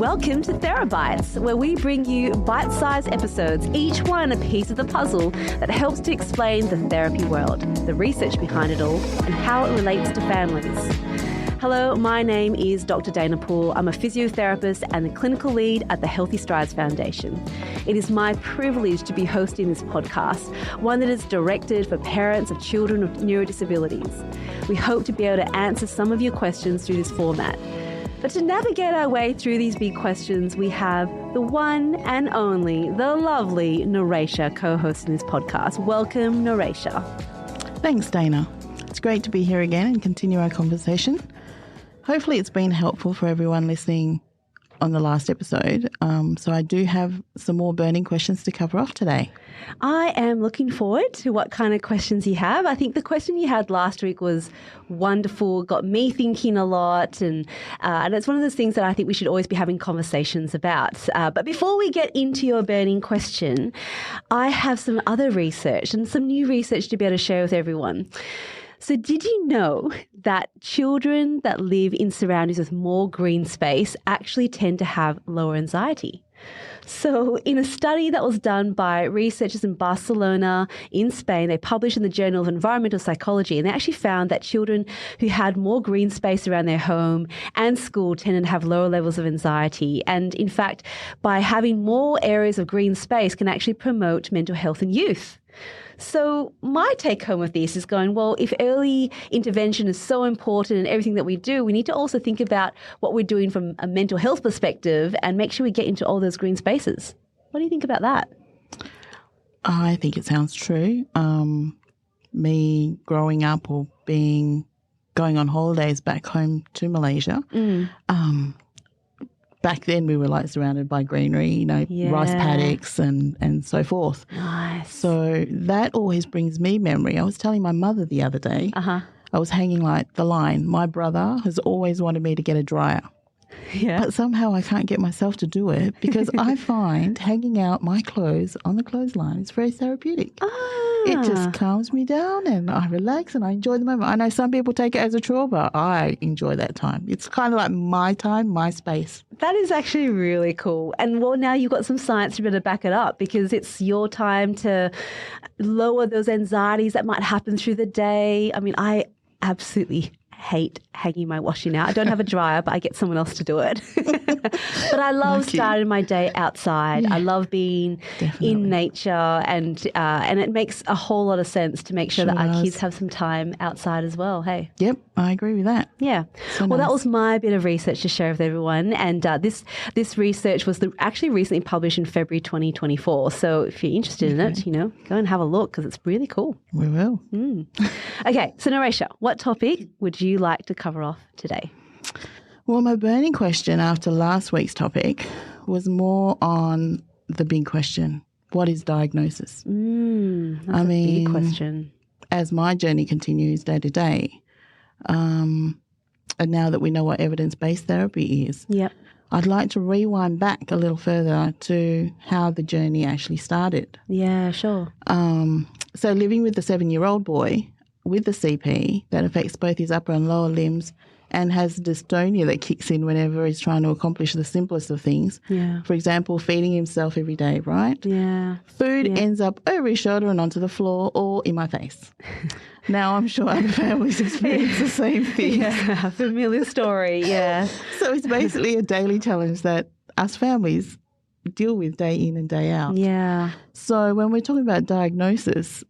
Welcome to Therabytes, where we bring you bite-sized episodes, each one a piece of the puzzle that helps to explain the therapy world, the research behind it all, and how it relates to families. Hello, my name is Dr. Dana Poole. I'm a physiotherapist and the clinical lead at the Healthy Strides Foundation. It is my privilege to be hosting this podcast, one that is directed for parents of children with neurodisabilities. We hope to be able to answer some of your questions through this format. But to navigate our way through these big questions, we have the one and only, the lovely Naresha co-hosting this podcast. Welcome, Naresha. Thanks, Dana. It's great to be here again and continue our conversation. Hopefully it's been helpful for everyone listening on the last episode. So I do have some more burning questions to cover off today. I am looking forward to what kind of questions you have. I think the question you had last week was wonderful, got me thinking a lot, and it's one of those things that I think we should always be having conversations about. But before we get into your burning question, I have some other research and some new research to be able to share with everyone. So did you know that children that live in surroundings with more green space actually tend to have lower anxiety? So in a study that was done by researchers in Barcelona, in Spain, they published in the Journal of Environmental Psychology, and they actually found that children who had more green space around their home and school tended to have lower levels of anxiety. And in fact, by having more areas of green space can actually promote mental health in youth. So my take home with this is going, well, if early intervention is so important in everything that we do, we need to also think about what we're doing from a mental health perspective and make sure we get into all those green spaces. What do you think about that? I think it sounds true. Me growing up or going on holidays back home to Malaysia, back then we were like surrounded by greenery, rice paddocks and so forth. Nice. So that always brings me memory. I was telling my mother the other day, I was hanging like the line. My brother has always wanted me to get a dryer. Yeah. But somehow I can't get myself to do it because I find hanging out my clothes on the clothesline is very therapeutic. It just calms me down and I relax and I enjoy the moment. I know some people take it as a chore, but I enjoy that time. It's kind of like my time, my space. That is actually really cool. And well, now you've got some science to be able to back it up because it's your time to lower those anxieties that might happen through the day. I mean, I absolutely hate hanging my washing out. I don't have a dryer, but I get someone else to do it. But I love starting my day outside. Yeah, I love being in nature, and it makes a whole lot of sense to make sure that our kids have some time outside as well. Hey. Yep, I agree with that. Yeah. So well, that was my bit of research to share with everyone, and this research was actually recently published in February 2024. So if you're interested in it, go and have a look because it's really cool. We will. Okay, so Naresha, what topic would you like to cover off today? Well, my burning question after last week's topic was more on the big question, what is diagnosis? That's a big question. As my journey continues day to day, and now that we know what evidence-based therapy is, I'd like to rewind back a little further to how the journey actually started. Yeah, sure. So living with the 7-year-old boy with the CP that affects both his upper and lower limbs and has dystonia that kicks in whenever he's trying to accomplish the simplest of things. Yeah. For example, feeding himself every day, right? Yeah. Food ends up over his shoulder and onto the floor or in my face. Now, I'm sure other families experience the same thing. Yeah, familiar story, yeah. So it's basically a daily challenge that us families deal with day in and day out. Yeah. So when we're talking about diagnosis,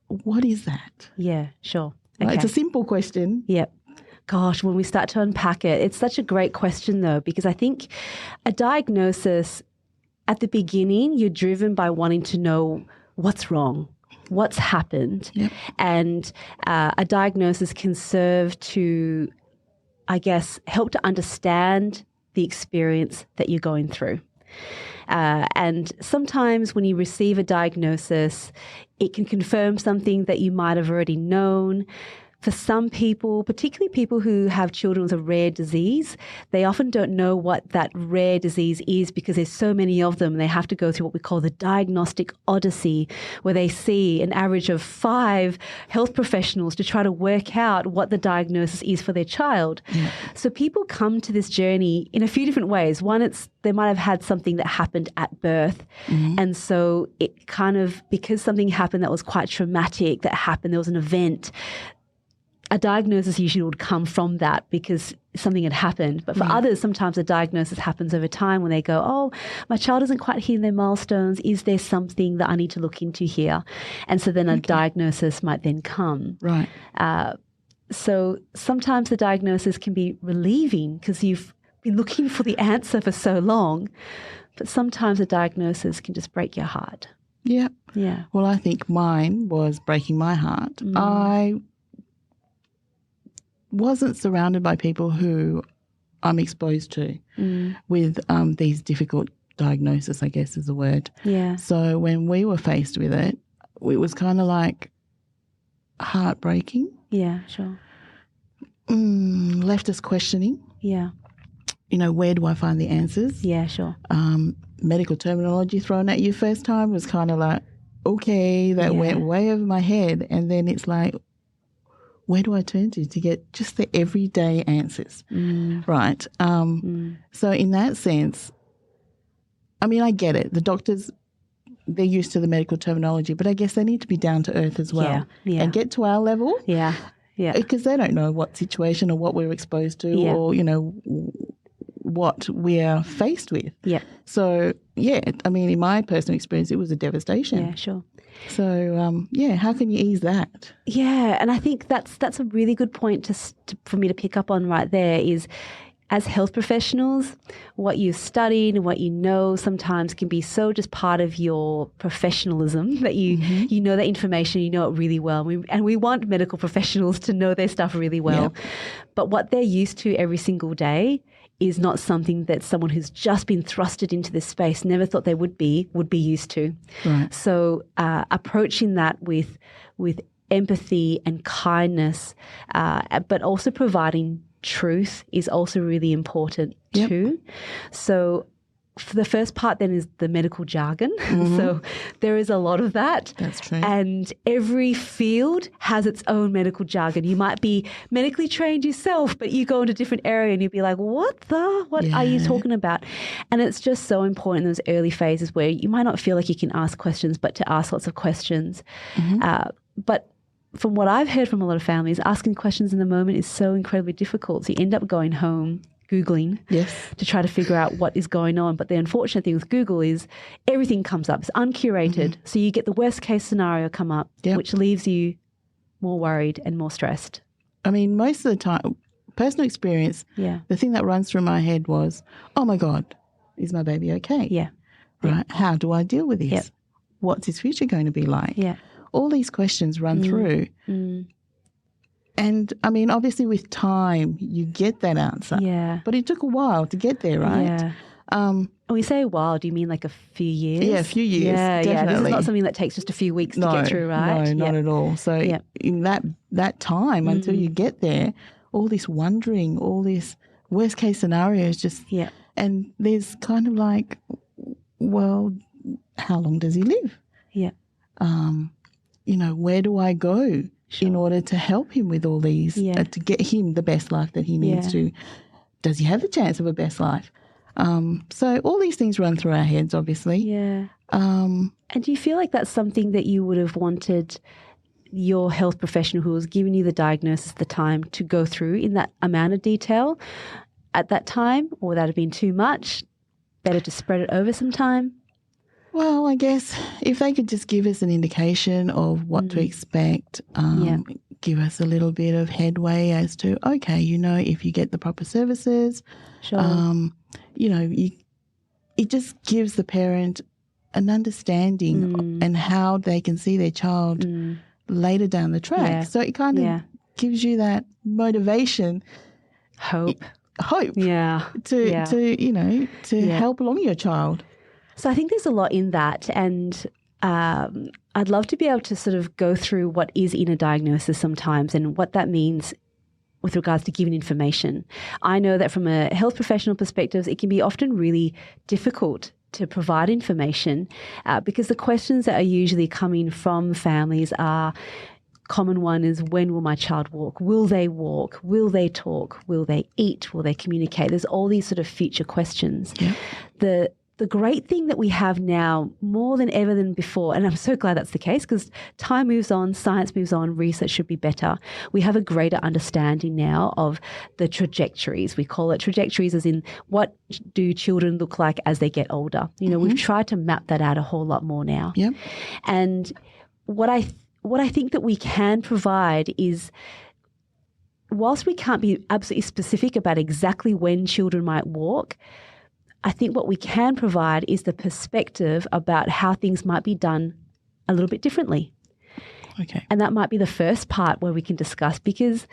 what is that? Yeah, sure. Right, it's a simple question. Yep. Gosh, when we start to unpack it, it's such a great question though, because I think a diagnosis at the beginning, you're driven by wanting to know what's wrong, what's happened. Yep. And a diagnosis can serve to, I guess, help to understand the experience that you're going through. And sometimes when you receive a diagnosis, it can confirm something that you might have already known, for some people, particularly people who have children with a rare disease, they often don't know what that rare disease is because there's so many of them. They have to go through what we call the diagnostic odyssey, where they see an average of 5 health professionals to try to work out what the diagnosis is for their child. Yeah. So people come to this journey in a few different ways. One, they might have had something that happened at birth. And so it kind of, because something happened that was quite traumatic, that happened, there was an event, a diagnosis usually would come from that because something had happened. But for others, sometimes a diagnosis happens over time when they go, oh, my child isn't quite hitting their milestones. Is there something that I need to look into here? And so then a diagnosis might then come. Right. So sometimes the diagnosis can be relieving because you've been looking for the answer for so long. But sometimes a diagnosis can just break your heart. Yeah. Yeah. Well, I think mine was breaking my heart. I wasn't surrounded by people who I'm exposed to with these difficult diagnoses, I guess is the word. Yeah. So when we were faced with it, it was kind of like heartbreaking. Yeah, sure. Left us questioning. Yeah. You know, where do I find the answers? Yeah, sure. Medical terminology thrown at you first time was kind of like, okay, that went way over my head. And then it's like, where do I turn to get just the everyday answers? Right. So in that sense, I mean, I get it. The doctors, they're used to the medical terminology, but I guess they need to be down to earth as well and get to our level. Yeah. Yeah. Because they don't know what situation or what we're exposed to or, you know, what we are faced with. Yeah. So, yeah, I mean, in my personal experience, it was a devastation. Yeah, sure. So, how can you ease that? Yeah, and I think that's a really good point for me to pick up on right there is, as health professionals, what you've studied and what you know sometimes can be so just part of your professionalism that you know that information, you know it really well. And we want medical professionals to know their stuff really well. Yep. But what they're used to every single day is not something that someone who's just been thrusted into this space, never thought they would be used to. Right. So approaching that with empathy and kindness, but also providing truth is also really important too. So for the first part then is the medical jargon. So there is a lot of that. That's true. And every field has its own medical jargon. You might be medically trained yourself, but you go into a different area and you'll be like, what are you talking about? And it's just so important in those early phases where you might not feel like you can ask questions, but to ask lots of questions. But from what I've heard from a lot of families, asking questions in the moment is so incredibly difficult. So you end up going home Googling to try to figure out what is going on. But the unfortunate thing with Google is everything comes up. It's uncurated. So you get the worst case scenario come up, which leaves you more worried and more stressed. I mean, most of the time, personal experience, the thing that runs through my head was, oh my God, is my baby okay? Yeah. Right. How do I deal with this? What's his future going to be like? Yeah. All these questions run through. And, I mean, obviously with time, you get that answer. Yeah. But it took a while to get there, right? Yeah. When we say a while, do you mean like a few years? Yeah, a few years, definitely. Yeah, this is not something that takes just a few weeks to get through, right? No, not at all. So in that time until you get there, all this wondering, all this worst case scenarios just and there's kind of like, well, how long does he live? Yeah. You know, where do I go in order to help him with all these, to get him the best life that he needs to? Does he have a chance of a best life? So all these things run through our heads, obviously. Yeah. And do you feel like that's something that you would have wanted your health professional who was giving you the diagnosis at the time to go through in that amount of detail at that time, or would that have been too much? Better to spread it over some time? Well, I guess if they could just give us an indication of what to expect, give us a little bit of headway as to, okay, you know, if you get the proper services, you know, it just gives the parent an understanding and how they can see their child later down the track. Yeah. So it kind of gives you that motivation. Hope. To you know, to help along your child. So I think there's a lot in that, and I'd love to be able to sort of go through what is in a diagnosis sometimes and what that means with regards to giving information. I know that from a health professional perspective, it can be often really difficult to provide information because the questions that are usually coming from families are, common one is, when will my child walk? Will they walk? Will they talk? Will they eat? Will they communicate? There's all these sort of future questions. Yeah. The great thing that we have now more than ever than before, and I'm so glad that's the case because time moves on, science moves on, research should be better. We have a greater understanding now of the trajectories. We call it trajectories as in what do children look like as they get older. You know, we've tried to map that out a whole lot more now. Yep. And what I think that we can provide is, whilst we can't be absolutely specific about exactly when children might walk, I think what we can provide is the perspective about how things might be done a little bit differently. Okay. And that might be the first part where we can discuss, because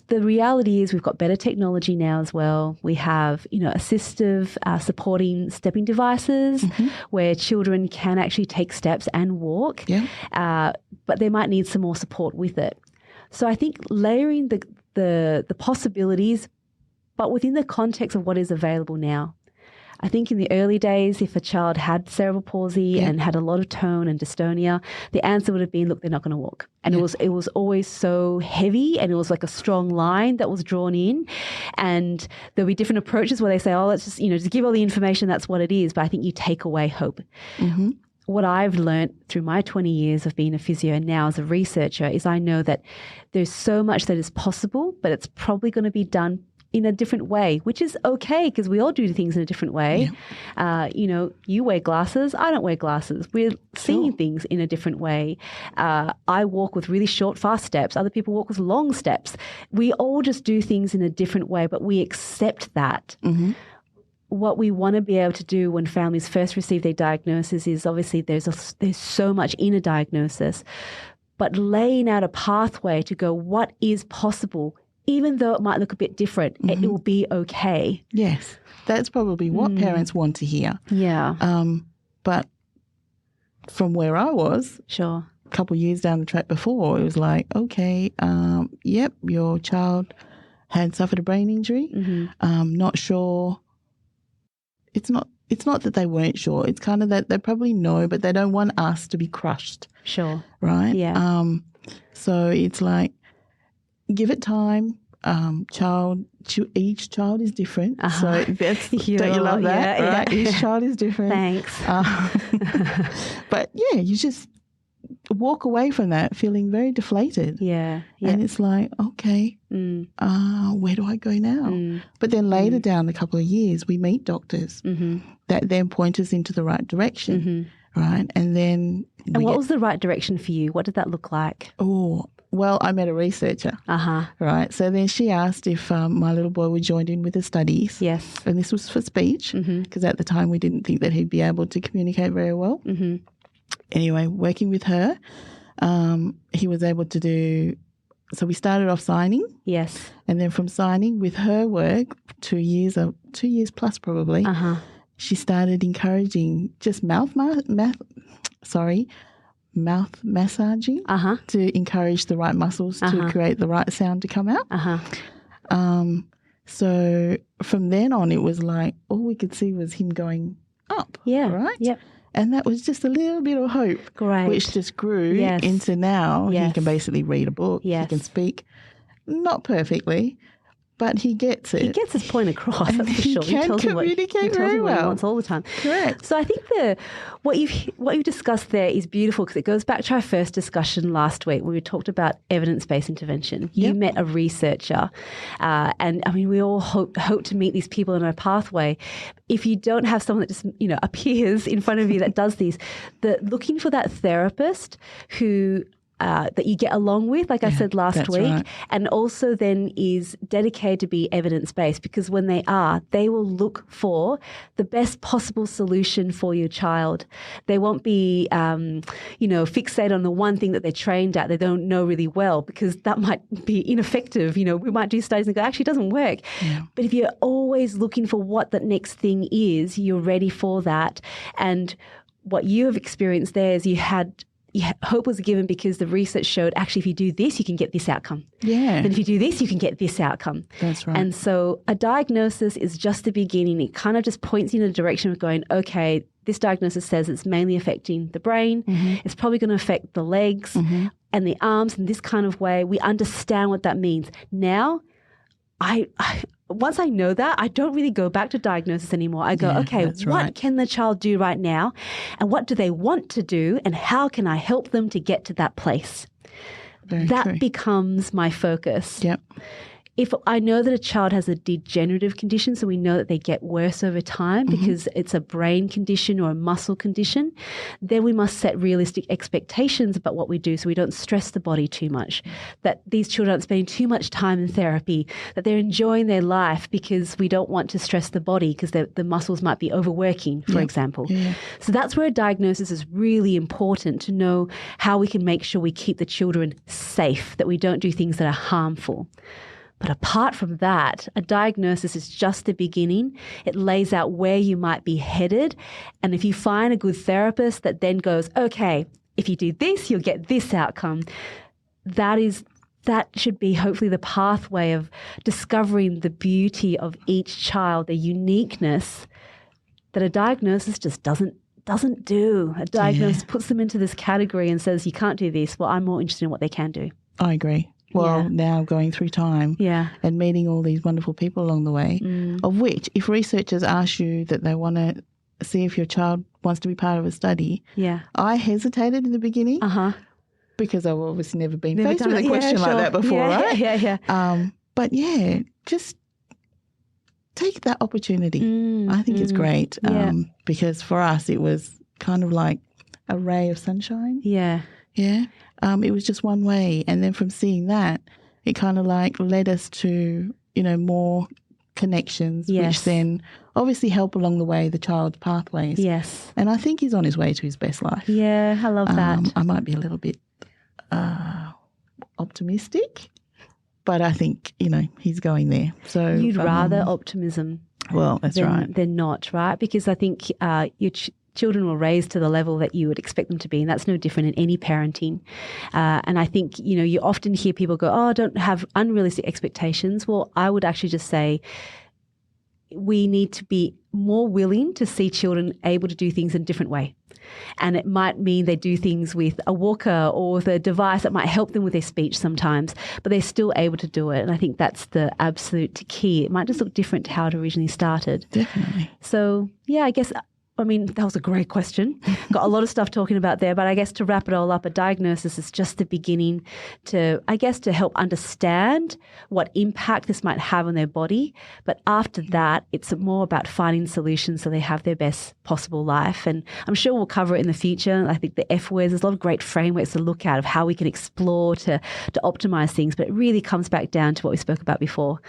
the reality is we've got better technology now as well. We have, assistive supporting stepping devices where children can actually take steps and walk, but they might need some more support with it. So I think layering the possibilities, but within the context of what is available now. I think in the early days, if a child had cerebral palsy and had a lot of tone and dystonia, the answer would have been, look, they're not going to walk. And it was always so heavy, and it was like a strong line that was drawn in. And there'll be different approaches where they say, oh, let's just give all the information, that's what it is. But I think you take away hope. Mm-hmm. What I've learned through my 20 years of being a physio and now as a researcher is I know that there's so much that is possible, but it's probably going to be done in a different way, which is okay because we all do things in a different way. Yeah. You wear glasses. I don't wear glasses. We're seeing things in a different way. I walk with really short, fast steps. Other people walk with long steps. We all just do things in a different way, but we accept that. Mm-hmm. What we want to be able to do when families first receive their diagnosis is obviously there's so much in a diagnosis, but laying out a pathway to go, what is possible? Even though it might look a bit different, it will be okay. Yes, that's probably what parents want to hear. Yeah. But from where I was, a couple of years down the track before, it was like, okay, yep, your child had suffered a brain injury. Mm-hmm. Not sure. It's not that they weren't sure. It's kind of that they probably know, but they don't want us to be crushed. Sure. Right? Yeah. So it's like, give it time. Each child is different. So that's, don't you love that? Yeah, right? Each child is different. Thanks. But yeah, you just walk away from that feeling very deflated. Yeah. And it's like, okay, where do I go now? But then later down a couple of years, we meet doctors that then point us into the right direction. Right. And then. And what was the right direction for you? What did that look like? Oh, well, I met a researcher. Right. So then she asked if my little boy would join in with the studies. Yes. And this was for speech because at the time we didn't think that he'd be able to communicate very well. Anyway, working with her, he was able to do. So we started off signing. Yes. And then from signing with her work, 2 years plus probably, she started encouraging just mouth massaging to encourage the right muscles to create the right sound to come out. So from then on, it was like all we could see was him going up. Yeah. Right? Yep. And that was just a little bit of hope. Great. Which just grew into now he can basically read a book. He can speak. Not perfectly, but he gets it. He gets his point across, that's for sure. He can communicate very well. He wants all the time. Correct. So I think what you've discussed there is beautiful because it goes back to our first discussion last week when we talked about evidence-based intervention. You met a researcher, and I mean we all hope to meet these people in our pathway. If you don't have someone that just appears in front of you that does these, looking for that therapist who that you get along with, like I said last week, right. And also then is dedicated to be evidence-based because when they will look for the best possible solution for your child. They won't be, fixated on the one thing that they're trained at they don't know really well because that might be ineffective. We might do studies and go, actually, it doesn't work. Yeah. But if you're always looking for what the next thing is, you're ready for that. And what you have experienced there is hope was given because the research showed actually if you do this, you can get this outcome. Yeah. And if you do this, you can get this outcome. That's right. And so a diagnosis is just the beginning. It kind of just points you in a direction of going, okay, this diagnosis says it's mainly affecting the brain. Mm-hmm. It's probably going to affect the legs and the arms in this kind of way. We understand what that means. Now, once I know that, I don't really go back to diagnosis anymore. I go, okay, what can the child do right now? And what do they want to do? And how can I help them to get to that place? That becomes my focus. Yep. If I know that a child has a degenerative condition, so we know that they get worse over time because it's a brain condition or a muscle condition, then we must set realistic expectations about what we do so we don't stress the body too much, that these children aren't spending too much time in therapy, that they're enjoying their life because we don't want to stress the body because the muscles might be overworking, for example. Yeah. So that's where a diagnosis is really important to know how we can make sure we keep the children safe, that we don't do things that are harmful. But apart from that, a diagnosis is just the beginning. It lays out where you might be headed. And if you find a good therapist that then goes, okay, if you do this, you'll get this outcome, that should be hopefully the pathway of discovering the beauty of each child, the uniqueness that a diagnosis just doesn't do. A diagnosis puts them into this category and says, you can't do this. Well, I'm more interested in what they can do. I agree. Well, now going through time and meeting all these wonderful people along the way, of which if researchers ask you that they want to see if your child wants to be part of a study, I hesitated in the beginning because I've obviously never been faced with a question like that before, right? Yeah. But just take that opportunity. I think it's great because for us it was kind of like a ray of sunshine. Yeah. Yeah. It was just one way. And then from seeing that, it kind of like led us to, more connections, which then obviously help along the way the child's pathways. Yes. And I think he's on his way to his best life. Yeah, I love that. I might be a little bit optimistic, but I think, he's going there. So you'd rather optimism. Well, that's right. Than not, right? Because I think your children were raised to the level that you would expect them to be, and that's no different in any parenting. And I think, you often hear people go, oh, don't have unrealistic expectations. Well, I would actually just say we need to be more willing to see children able to do things in a different way. And it might mean they do things with a walker or with a device that might help them with their speech sometimes, but they're still able to do it. And I think that's the absolute key. It might just look different to how it originally started. Definitely. So, I guess that was a great question. Got a lot of stuff talking about there, but I guess to wrap it all up, a diagnosis is just the beginning to help understand what impact this might have on their body. But after that, it's more about finding solutions so they have their best possible life. And I'm sure we'll cover it in the future. I think the F words, there's a lot of great frameworks to look at of how we can explore to optimize things. But it really comes back down to what we spoke about before.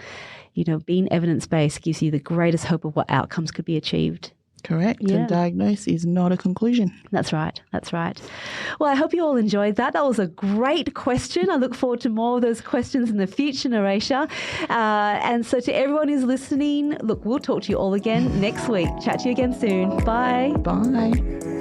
Being evidence-based gives you the greatest hope of what outcomes could be achieved. Correct. Yeah. And diagnose is not a conclusion. That's right. That's right. Well, I hope you all enjoyed that. That was a great question. I look forward to more of those questions in the future, Naresha. And so to everyone who's listening, look, we'll talk to you all again next week. Chat to you again soon. Bye. Bye.